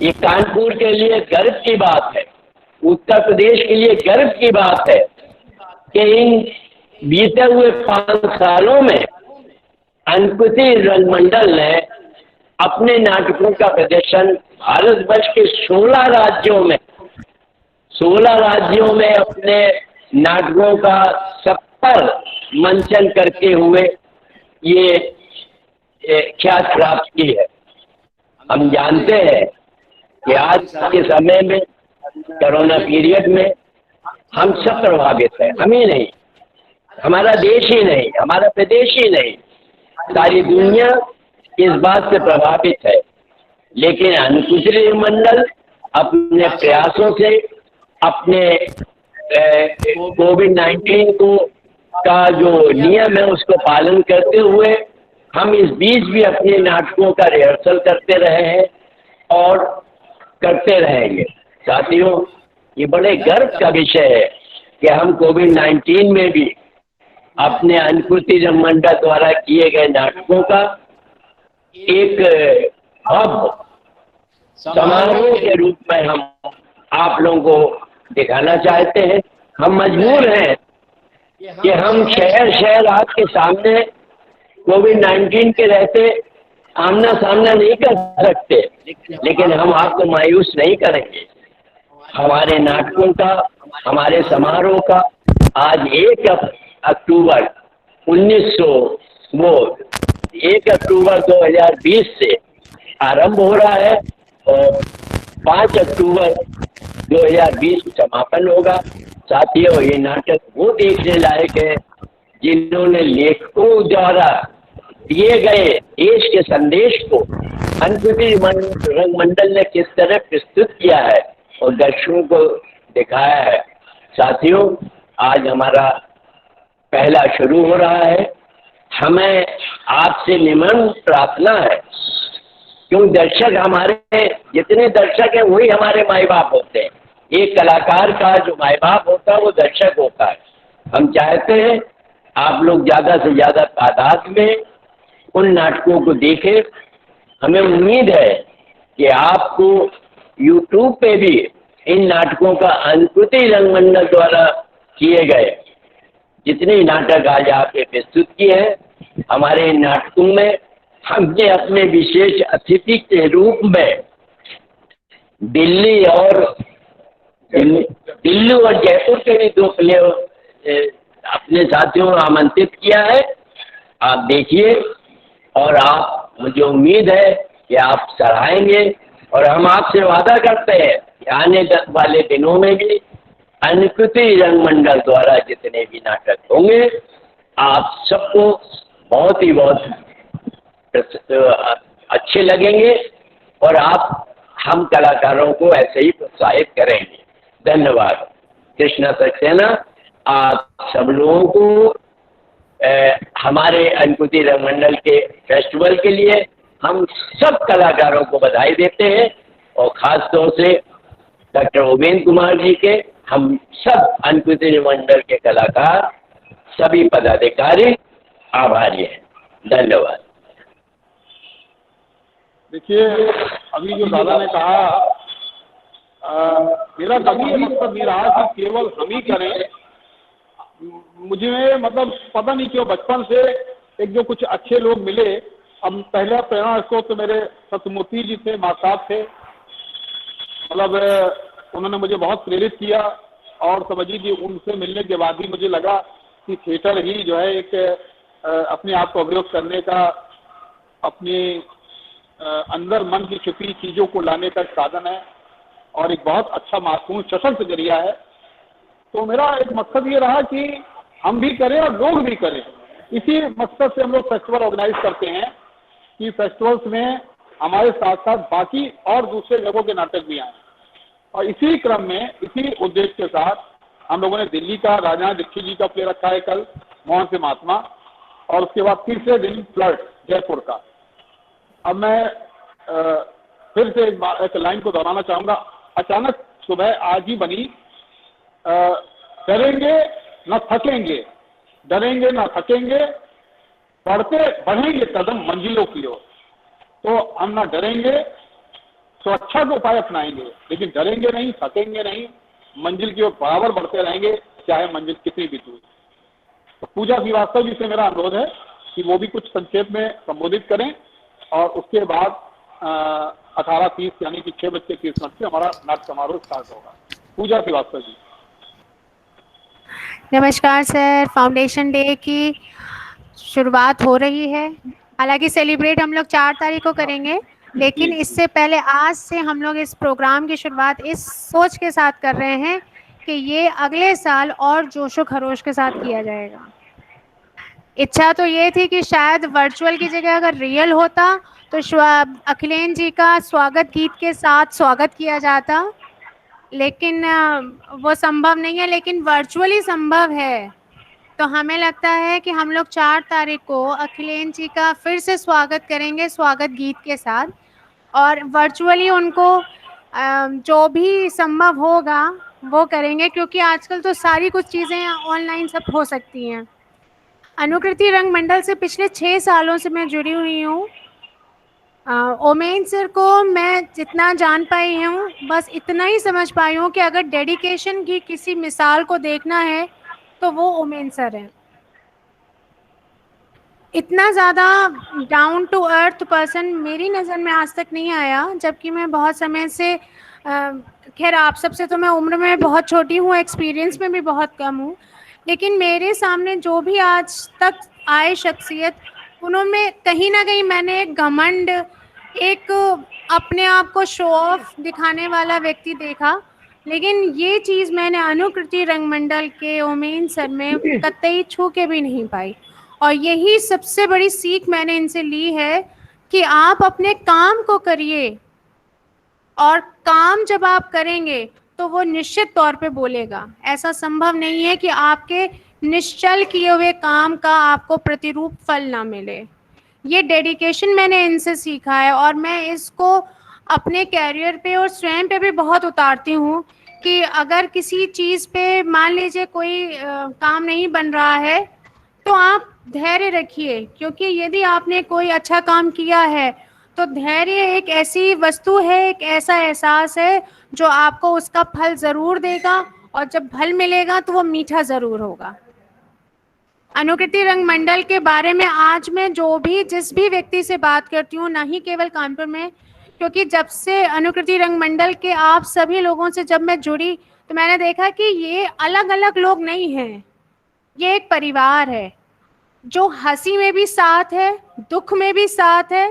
ये कानपुर के लिए गर्व की बात है, उत्तर प्रदेश के लिए गर्व की बात है कि इन बीते हुए 5 सालों में अनुसूचित रंगमंडल ने अपने नाटकों का प्रदर्शन भारतवर्ष के 16 राज्यों में अपने नाटकों का 70 मंचन करते हुए ये ख्याति प्राप्त की है। हम जानते हैं कि आज के समय में कोरोना पीरियड में हम सब प्रभावित हैं, हम ही नहीं, हमारा देश ही नहीं, हमारा प्रदेश ही नहीं, सारी दुनिया इस बात से प्रभावित है। लेकिन अनुसूचित रंगमंडल अपने प्रयासों से अपने कोविड-19 को का जो नियम है उसको पालन करते हुए हम इस बीच भी अपने नाटकों का रिहर्सल करते रहे हैं और करते रहेंगे। साथियों, ये बड़े गर्व का विषय है कि हम कोविड-19 में भी अपने अनुसूचित रंगमंडल द्वारा किए गए नाटकों का एक अब समारोह के रूप में हम आप लोगों को दिखाना चाहते हैं। हम मजबूर हैं कि हम शहर शहर आपके सामने कोविड-19 के रहते आमना सामना नहीं कर सकते, लेकिन हम आपको मायूस नहीं करेंगे। हमारे नाटकों का, हमारे समारोह का आज 1 अक्टूबर 2020 से आरंभ हो रहा है और 5 अक्टूबर 2020 समापन होगा। साथियों, ये नाटक वो देखने लायक है जिन्होंने लेखकों द्वारा दिए गए देश के संदेश को अनुसूचित रंगमंडल ने किस तरह प्रस्तुत किया है और दर्शकों को दिखाया है। साथियों, आज हमारा पहला शुरू हो रहा है। हमें आपसे निमन प्रार्थना है, क्यों दर्शक हमारे जितने दर्शक हैं वही हमारे माई बाप होते हैं। एक कलाकार का जो माई बाप होता है वो दर्शक होता है। हम चाहते हैं आप लोग ज़्यादा से ज़्यादा तादाद में उन नाटकों को देखें। हमें उम्मीद है कि आपको YouTube पे भी इन नाटकों का अनुसूचित रंगमंडल द्वारा किए गए जितने नाटक आज आपने प्रस्तुत किए हैं, हमारे नाटकों में हमने अपने विशेष अतिथि के रूप में दिल्ली और जयपुर के भी 2 प्ले अपने साथियों को आमंत्रित किया है। आप देखिए और आप, मुझे उम्मीद है कि आप सराहेंगे और हम आपसे वादा करते हैं कि आने वाले दिनों में भी अनुसूचित रंगमंडल द्वारा जितने भी नाटक होंगे आप सबको बहुत अच्छे लगेंगे और आप हम कलाकारों को ऐसे ही प्रोत्साहित करेंगे। धन्यवाद। कृष्णा सक्सेना आप सब लोगों को हमारे अनुसूचित रंगमंडल के फेस्टिवल के लिए हम सब कलाकारों को बधाई देते हैं और खास तौर से डॉक्टर उमेंद्र कुमार जी के, हम सब अनुसूचित रंगमंडल के कलाकार, सभी पदाधिकारी आभारी हैं। धन्यवाद। देखिए, अभी जो दादा ने कहा, मेरा कभी मकसद नहीं रहा कि केवल हम ही करें। मुझे मतलब पता नहीं क्यों बचपन से एक जो कुछ अच्छे लोग मिले। अब पहला प्रेरणा स्रोत तो मेरे सत्यमूर्ति जी थे, माँ साहब थे। मतलब उन्होंने मुझे बहुत प्रेरित किया और समझिए कि उनसे मिलने के बाद ही मुझे लगा कि थिएटर ही जो है एक अपने आप को अभिव्यक्त करने का, अपने अंदर मन की छुपी चीज़ों को लाने का साधन है और एक बहुत अच्छा महत्वपूर्ण सशक्त जरिया है। तो मेरा एक मकसद ये रहा कि हम भी करें और लोग भी करें। इसी मकसद से हम लोग फेस्टिवल ऑर्गेनाइज करते हैं कि फेस्टिवल्स में हमारे साथ साथ बाकी और दूसरे लोगों के नाटक भी आए। और इसी क्रम में, इसी उद्देश्य के साथ हम लोगों ने दिल्ली का राजा दीक्षित जी का प्ले रखा है कल, मोहन से महात्मा, और उसके बाद तीसरे दिन फ्लर्ट जयपुर का। अब मैं फिर से एक लाइन को दोहराना चाहूंगा, अचानक सुबह आज ही बनी, डरेंगे न थकेंगे, डरेंगे न थकेंगे, बढ़ेंगे कदम मंजिलों की ओर। तो हम ना डरेंगे, सुरक्षा के उपाय अपनाएंगे, लेकिन डरेंगे नहीं, थकेंगे नहीं, मंजिल की ओर बराबर बढ़ते रहेंगे, चाहे मंजिल कितनी भी दूर। तो पूजा श्रीवास्तव जी से मेरा अनुरोध है कि वो भी कुछ संक्षेप में संबोधित करें, और उसके बाद 18:30 यानी कि 6:30 से हमारा नाट्य समारोह स्टार्ट होगा। पूजा श्रीवास्तव जी। नमस्कार सर, फाउंडेशन डे की शुरुआत हो रही है। हालांकि सेलिब्रेट हम लोग 4 तारीख को करेंगे, लेकिन इससे पहले आज से हम लोग इस प्रोग्राम की शुरुआत इस सोच के साथ कर रहे हैं कि ये अगले साल और जोशो खरोश के साथ किया जाएगा। इच्छा तो ये थी कि शायद वर्चुअल की जगह अगर रियल होता तो अखिलेश जी का स्वागत गीत के साथ स्वागत किया जाता, लेकिन वो संभव नहीं है, लेकिन वर्चुअली संभव है। तो हमें लगता है कि हम लोग 4 तारीख को अखिलेश जी का फिर से स्वागत करेंगे स्वागत गीत के साथ, और वर्चुअली उनको जो भी संभव होगा वो करेंगे, क्योंकि आजकल तो सारी कुछ चीज़ें ऑनलाइन सब हो सकती हैं। अनुकृति रंग मंडल से पिछले 6 सालों से मैं जुड़ी हुई हूँ। ओमेन सर को मैं जितना जान पाई हूँ, बस इतना ही समझ पाई हूँ कि अगर डेडिकेशन की किसी मिसाल को देखना है तो वो ओमेन सर है। इतना ज़्यादा डाउन टू अर्थ पर्सन मेरी नज़र में आज तक नहीं आया, जबकि मैं बहुत समय से, खैर आप सबसे तो मैं उम्र में बहुत छोटी हूँ, एक्सपीरियंस में भी बहुत कम हूँ, लेकिन मेरे सामने जो भी आज तक आए शख्सियत, उन्होंने कहीं ना कहीं मैंने एक घमंड, एक अपने आप को शो ऑफ दिखाने वाला व्यक्ति देखा, लेकिन ये चीज़ मैंने अनुकृति रंगमंडल के ओमेन सर में कतई छू के भी नहीं पाई। और यही सबसे बड़ी सीख मैंने इनसे ली है कि आप अपने काम को करिए, और काम जब आप करेंगे तो वो निश्चित तौर पे बोलेगा। ऐसा संभव नहीं है कि आपके निश्चल किए हुए काम का आपको प्रतिरूप फल ना मिले। ये डेडिकेशन मैंने इनसे सीखा है, और मैं इसको अपने कैरियर पे और स्वयं पे भी बहुत उतारती हूँ कि अगर किसी चीज़ पे मान लीजिए कोई काम नहीं बन रहा है तो आप धैर्य रखिए, क्योंकि यदि आपने कोई अच्छा काम किया है तो धैर्य एक ऐसी वस्तु है, एक ऐसा एहसास है जो आपको उसका फल ज़रूर देगा, और जब फल मिलेगा तो वो मीठा ज़रूर होगा। अनुकृति रंग मंडल के बारे में आज मैं जिस भी व्यक्ति से बात करती हूँ, ना ही केवल कानपुर में, क्योंकि जब से अनुकृति रंग मंडल के आप सभी लोगों से जब मैं जुड़ी तो मैंने देखा कि ये अलग अलग लोग नहीं हैं, ये एक परिवार है जो हंसी में भी साथ है, दुख में भी साथ है,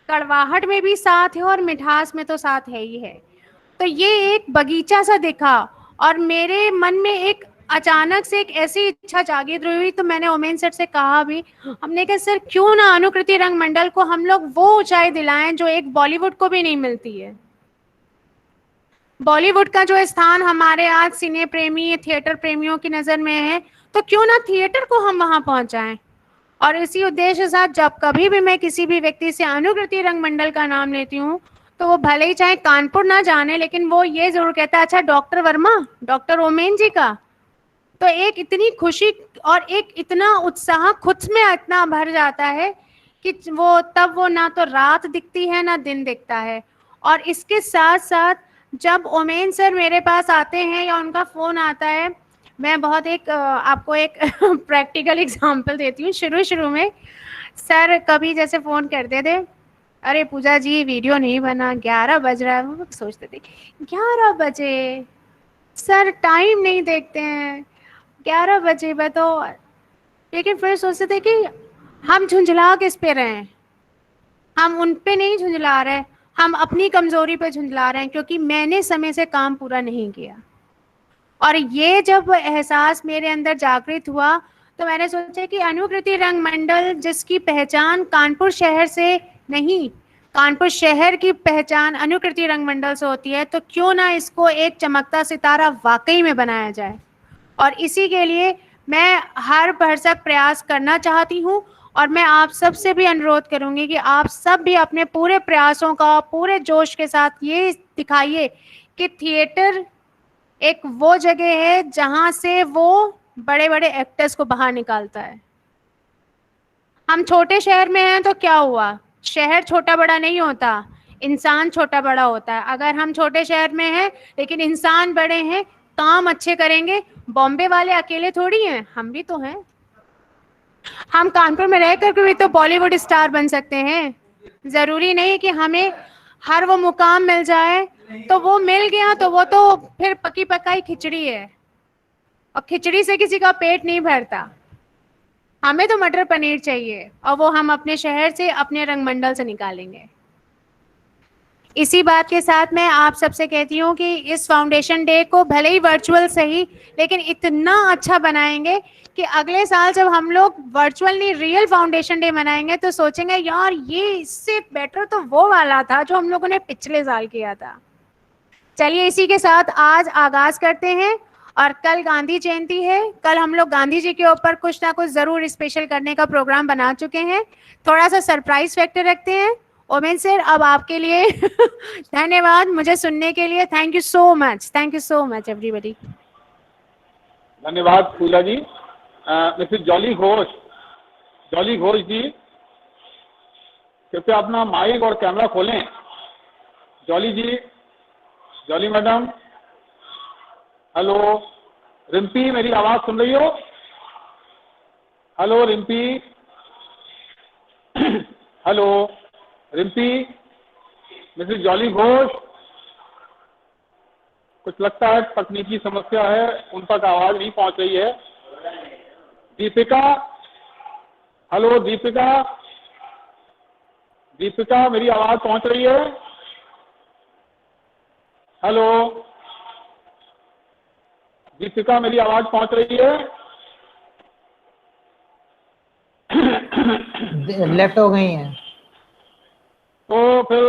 कड़वाहट में भी साथ है, और मिठास में तो साथ है ही है। तो ये एक बगीचा सा दिखा, और मेरे मन में एक अचानक से एक ऐसी इच्छा जागृत हुई, तो मैंने ओमेन सर से कहा भी, हमने कहा सर क्यों ना अनुकृति रंग मंडल को हम लोग वो ऊंचाई दिलाएं जो एक बॉलीवुड को भी नहीं मिलती है। बॉलीवुड का जो स्थान हमारे आज सिने प्रेमी, थिएटर प्रेमियों की नज़र में है, तो क्यों ना थिएटर को हम वहाँ पहुँचाएं। और इसी उद्देश्य के साथ जब कभी भी मैं किसी भी व्यक्ति से अनुकृति रंग मंडल का नाम लेती हूँ तो वो भले ही चाहे कानपुर ना जाने, लेकिन वो ये ज़रूर कहता है, अच्छा डॉक्टर वर्मा, डॉक्टर ओमेन जी का। तो एक इतनी खुशी और एक इतना उत्साह खुद में इतना भर जाता है कि वो ना तो रात दिखती है ना दिन दिखता है। और इसके साथ साथ जब ओमेन सर मेरे पास आते हैं या उनका फ़ोन आता है, मैं बहुत आपको एक प्रैक्टिकल एग्जांपल देती हूँ। शुरू में सर कभी जैसे फ़ोन करते थे, अरे पूजा जी वीडियो नहीं बना, 11 बज रहा है। वो सोचते थे 11 बजे सर टाइम नहीं देखते हैं, 11 बजे तो, लेकिन फिर सोचते थे कि हम झुंझला किस पे रहे हैं, हम उन पे नहीं झुंझला रहे, हम अपनी कमज़ोरी पे झुंझला रहे हैं, क्योंकि मैंने समय से काम पूरा नहीं किया। और ये जब एहसास मेरे अंदर जागृत हुआ तो मैंने सोचा कि अनुकृति रंग मंडल जिसकी पहचान कानपुर शहर से नहीं, कानपुर शहर की पहचान अनुकृति रंग मंडल से होती है, तो क्यों ना इसको एक चमकता सितारा वाकई में बनाया जाए। और इसी के लिए मैं हर भरसक प्रयास करना चाहती हूँ और मैं आप सब से भी अनुरोध करूंगी कि आप सब भी अपने पूरे प्रयासों का पूरे जोश के साथ ये दिखाइए कि थिएटर एक वो जगह है जहां से वो बड़े बड़े एक्टर्स को बाहर निकालता है। हम छोटे शहर में हैं तो क्या हुआ, शहर छोटा बड़ा नहीं होता, इंसान छोटा बड़ा होता है। अगर हम छोटे शहर में हैं लेकिन इंसान बड़े हैं, काम अच्छे करेंगे, बॉम्बे वाले अकेले थोड़ी हैं, हम भी तो हैं। हम कानपुर में रह कर भी तो बॉलीवुड स्टार बन सकते हैं। जरूरी नहीं कि हमें हर वो मुकाम मिल जाए, तो वो मिल गया तो वो तो फिर पकी पकाई खिचड़ी है, और खिचड़ी से किसी का पेट नहीं भरता। हमें तो मटर पनीर चाहिए और वो हम अपने शहर से, अपने रंगमंडल से निकालेंगे। इसी बात के साथ मैं आप सबसे कहती हूँ कि इस फाउंडेशन डे को भले ही वर्चुअल सही, लेकिन इतना अच्छा बनाएंगे कि अगले साल जब हम लोग वर्चुअल नहीं रियल फाउंडेशन डे मनाएंगे तो सोचेंगे यार ये इससे बेटर तो वो वाला था जो हम लोगों ने पिछले साल किया था। चलिए इसी के साथ आज आगाज करते हैं, और कल गांधी जयंती है। कल हम लोग गांधी जी के ऊपर कुछ ना कुछ जरूर स्पेशल करने का प्रोग्राम बना चुके हैं, थोड़ा सा सरप्राइज फैक्टर रखते हैं। ओमेन सर, अब आपके लिए धन्यवाद मुझे सुनने के लिए। Thank you so much everybody. धन्यवाद पूजा जी। मिसेस जॉली घोष जी, कृपया अपना माइक और कैमरा खोलें। जॉली जी, जॉली मैडम, हेलो। रिम्पी, मेरी आवाज सुन रही हो? Hello Rimpy, hello Rimpy. Mrs jolly Ghosh, कुछ लगता है तकनीकी समस्या है, उन तक आवाज नहीं पहुंच रही है। दीपिका, हेलो दीपिका, दीपिका मेरी आवाज पहुंच रही है? हेलो दीपिका, मेरी आवाज पहुंच रही है? लेफ्ट हो गई हैं। तो फिर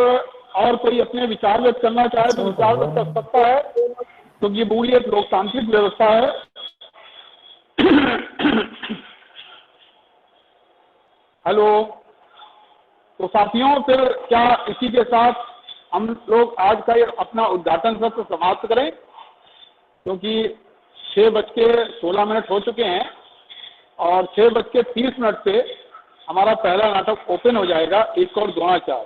और कोई अपने विचार व्यक्त करना चाहे तो विचार व्यक्त कर सकता है, क्योंकि तो ये एक लोकतांत्रिक व्यवस्था है। हेलो, तो साथियों फिर क्या इसी के साथ हम लोग आज का ये अपना उद्घाटन सत्र समाप्त करें, क्योंकि 6:16 हो चुके हैं और 6:30 से हमारा पहला नाटक ओपन हो जाएगा, 1 और 2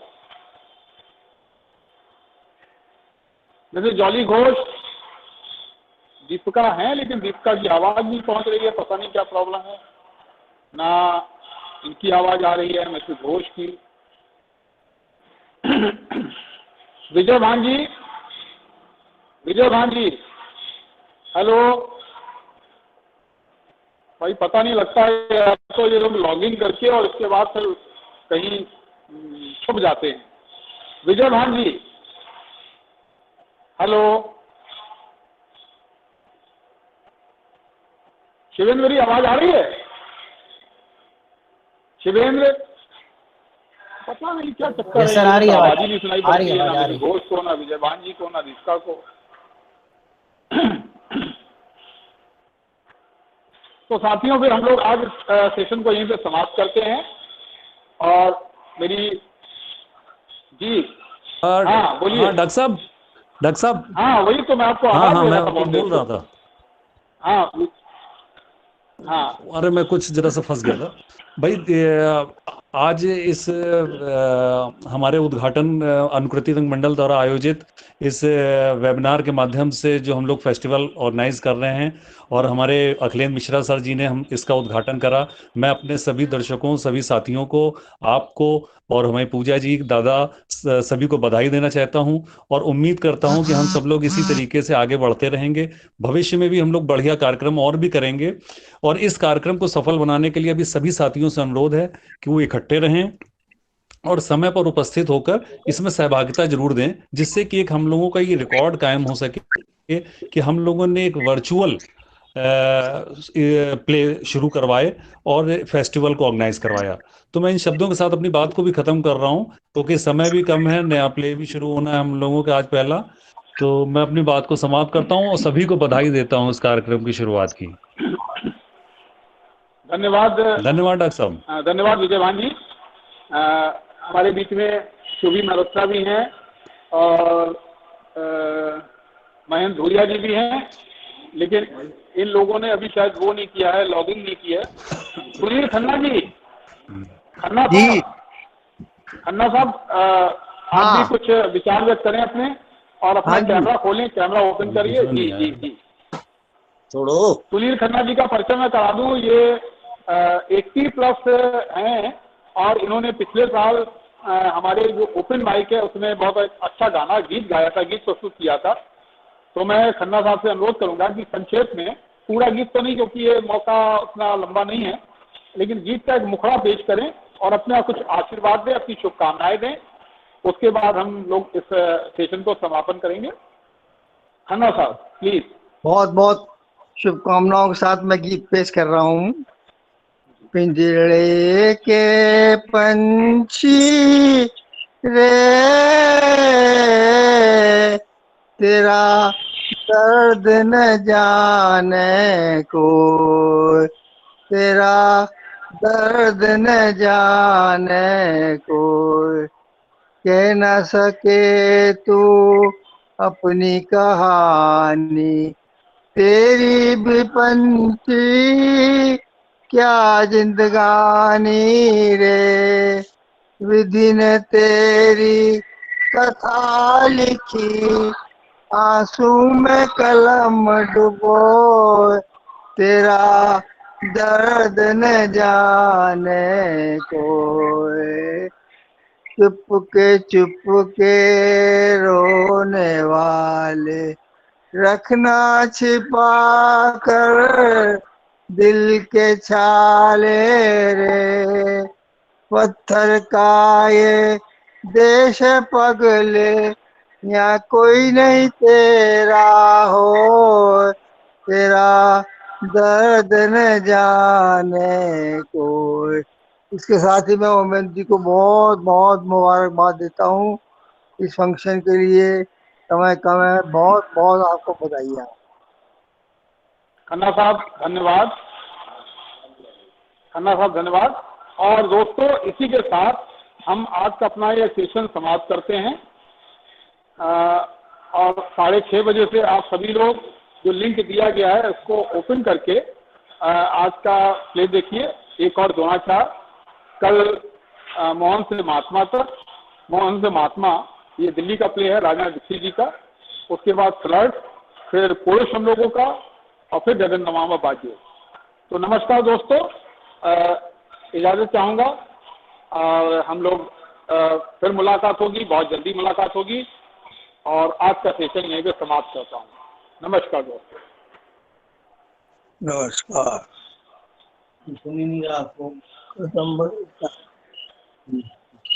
जैसे जॉली घोष, दीपिका हैं लेकिन दीपिका की आवाज नहीं पहुंच रही है, पता नहीं क्या प्रॉब्लम है, ना इनकी आवाज आ रही है मिसेस घोष की। विजय भांजी, हेलो भाई, पता नहीं लगता है तो ये लोग लॉगिन करके और इसके बाद फिर कहीं छुप जाते हैं। विजय भांजी, हेलो। शिवेंद्र, मेरी आवाज आ रही है? शिवेंद्र, पता नहीं क्या चक्कर है, सर आ रही है आवाज ही नहीं सुनाई पड़ रही है, आ ना रही घोष को, ना विजय भांजी को, ना दीपिका को। तो साथियों फिर हम लोग आज सेशन को यहीं पे समाप्त करते हैं। और मेरी जी हाँ बोलिए। हाँ डॉक्टर साहब, हाँ वही तो मैं आपको आवाज दे रहा था, बहुत देर बोल रहा से। था। हाँ अरे मैं कुछ जरा सा फंस गया था भाई। आज इस हमारे उद्घाटन अनुकृति रंग मंडल द्वारा आयोजित इस वेबिनार के माध्यम से जो हम लोग फेस्टिवल ऑर्गेनाइज कर रहे हैं, और हमारे अखिलेंद्र मिश्रा सर जी ने हम इसका उद्घाटन करा। मैं अपने सभी दर्शकों, सभी साथियों को, आपको और हमारी पूजा जी, दादा, सभी को बधाई देना चाहता हूं, और उम्मीद करता हूं कि हम सब लोग इसी तरीके से आगे बढ़ते रहेंगे। भविष्य में भी हम लोग बढ़िया कार्यक्रम और भी करेंगे, और इस कार्यक्रम को सफल बनाने के लिए अभी सभी साथियों से अनुरोध है कि वो इकट्ठे रहें और समय पर उपस्थित होकर इसमें सहभागिता जरूर दें, जिससे कि एक हम लोगों का ये रिकॉर्ड कायम हो सके कि हम लोगों ने एक वर्चुअल प्ले शुरू करवाए और फेस्टिवल को ऑर्गेनाइज करवाया। तो मैं इन शब्दों के साथ अपनी बात को भी खत्म कर रहा हूँ, क्योंकि समय भी कम है, नया प्ले भी शुरू होना है हम लोगों का आज पहला। तो मैं अपनी बात को समाप्त करता हूँ और सभी को बधाई देता हूँ इस कार्यक्रम की शुरुआत की। धन्यवाद। धन्यवाद डॉक्टर साहब। धन्यवाद विजय भान जी। हमारे बीच में शुभी मल्होत्रा भी हैं और महेंद्र धूरिया जी भी हैं, लेकिन इन लोगों ने अभी शायद वो नहीं किया है, लॉगिन नहीं किया है। सुनील खन्ना जी, खन्ना साहब आप भी कुछ विचार व्यक्त करें अपने, और अपना कैमरा खोलें, कैमरा ओपन करिए। जी जी जी, छोड़ो। सुनील खन्ना जी का परिचय मैं करा दूं, ये 80+ हैं और इन्होंने पिछले साल हमारे जो ओपन माइक है उसमें बहुत अच्छा गाना गीत गाया था, गीत प्रस्तुत किया था। तो मैं खन्ना साहब से अनुरोध करूंगा कि संक्षेप में, पूरा गीत तो नहीं क्योंकि ये मौका उतना लंबा नहीं है, लेकिन गीत का एक मुखड़ा पेश करें और अपना कुछ आशीर्वाद दें, अपनी शुभकामनाएं दें। उसके बाद हम लोग इस सेशन को समापन करेंगे। खन्ना साहब प्लीज। बहुत बहुत शुभकामनाओं के साथ मैं गीत पेश कर रहा हूँ। पिंजरे के पंछी रे तेरा दर्द न जाने कोई, तेरा दर्द न जाने कोई, कह न सके तू अपनी कहानी, तेरी भी पंछी क्या जिंदगानी रे, विधि ने तेरी कथा लिखी, आंसू में कलम डुबो, तेरा दर्द न जाने कोई, चुप के रोने वाले रखना छिपा कर दिल के छाले रे, पत्थर का ये देश पगले, यहाँ कोई नहीं तेरा हो, तेरा दर्द न जाने कोई। इसके साथ ही मैं ओमेन जी को बहुत बहुत मुबारकबाद देता हूँ इस फंक्शन के लिए। समय कम है, बहुत बहुत आपको बधाई। खन्ना साहब धन्यवाद। खन्ना साहब धन्यवाद। और दोस्तों, इसी के साथ हम आज का अपना ये सेशन समाप्त करते हैं। और 6:30 बजे से आप सभी लोग जो लिंक दिया गया है उसको ओपन करके आज का प्ले देखिए, एक और द्रोणाचार। कल मोहन से महात्मा तक, मोहन से महात्मा ये दिल्ली का प्ले है, राजा दीक्षित जी का। उसके बाद फ्लड, फिर पुरुष हम लोगों का, और फिर जगन नमामा बाजी। तो नमस्कार दोस्तों, इजाजत चाहूंगा और हम लोग फिर मुलाकात होगी, बहुत जल्दी मुलाकात होगी। और आज का सेशन यहीं पे समाप्त करता हूँ। नमस्कार दोस्तों। नमस्कार। सुनी नहीं आपको।